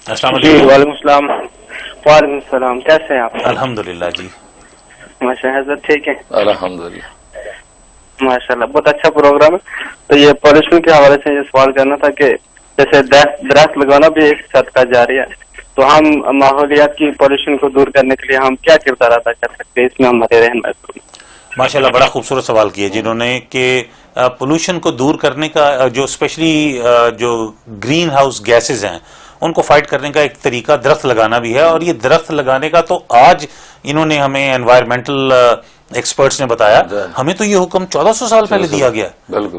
السلام جی علیکم. وعلیکم السلام. وعلیکم السلام. کیسے ہیں آپ؟ الحمدللہ جی. ماشاء اللہ حضرت ٹھیک ہے الحمدللہ. ماشاء اللہ بہت اچھا پروگرام ہے. تو یہ پالوشن کے حوالے سے یہ سوال کرنا تھا کہ جیسے درخت لگانا بھی ایک صدقہ جاری ہے، تو ہم ماحولیات کی پالوشن کو دور کرنے کے لیے ہم کیا کردار ادا کر سکتے ہیں، اس میں ہمارے رہنمائی کریں. ماشاءاللہ بڑا خوبصورت سوال کیا جنہوں نے کہ پولوشن کو دور کرنے کا جو اسپیشلی جو گرین ہاؤس گیسز ہیں ان کو فائٹ کرنے کا ایک طریقہ درخت لگانا بھی ہے. اور یہ درخت لگانے کا تو آج انہوں نے ہمیں انوائرمنٹل ایکسپرٹس نے بتایا، ہمیں تو یہ حکم 1400 سال پہلے دیا گیا.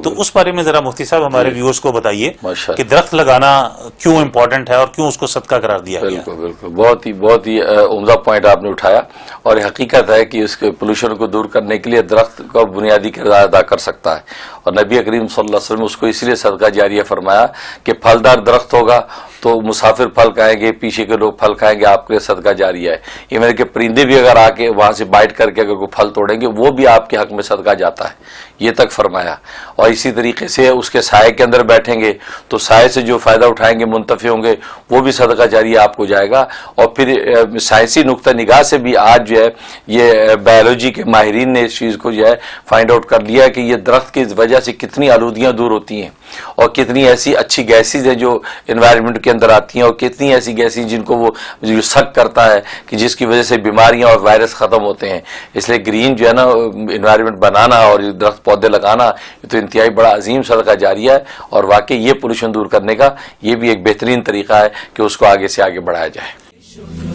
تو اس بارے میں ذرا مفتی صاحب ہمارے ویورز کو بتائیے کہ درخت لگانا کیوں امپورٹنٹ ہے اور کیوں اس کو صدقہ قرار دیا گیا. بالکل بالکل، بہت ہی عمدہ پوائنٹ آپ نے اٹھایا. اور حقیقت ہے کہ اس کے پولوشن کو دور کرنے کے لیے درخت کا بنیادی کردار ادا کر سکتا ہے. اور نبی کریم صلی اللہ علیہ وسلم اس کو اس لیے صدقہ جاریہ فرمایا کہ پھلدار درخت ہوگا تو مسافر پھل کھائیں گے، پیچھے کے لوگ پھل کھائیں گے، آپ کے صدقہ جاریہ ہے. یہ میرے کہ پرندے بھی اگر آ کے وہاں سے بائٹ کر کے اگر کوئی پھل توڑیں گے وہ بھی آپ کے حق میں صدقہ جاتا ہے، یہ تک فرمایا. اور اسی طریقے سے اس کے سائے کے اندر بیٹھیں گے تو سائے سے جو فائدہ اٹھائیں گے، منتفع ہوں گے، وہ بھی صدقہ جاریہ آپ کو جائے گا. اور پھر سائنسی نقطہ نگاہ سے بھی آج جو ہے یہ بایولوجی کے ماہرین نے اس چیز کو جو ہے فائنڈ آؤٹ کر لیا کہ یہ درخت کی وجہ سے کتنی آلودگیاں دور ہوتی ہیں اور کتنی ایسی اچھی گیسز ہیں جو انوائرمنٹ کے اندر آتی ہیں، اور کتنی ایسی گیسز جن کو وہ جو سک کرتا ہے کہ جس کی وجہ سے بیماریاں اور وائرس ختم ہوتے ہیں. اس لیے گرین جو ہے نا انوائرمنٹ بنانا اور درخت پودے لگانا یہ تو انتہائی بڑا عظیم صدقہ جاریہ ہے. اور واقعی یہ پولوشن دور کرنے کا یہ بھی ایک بہترین طریقہ ہے کہ اس کو آگے سے آگے بڑھایا جائے.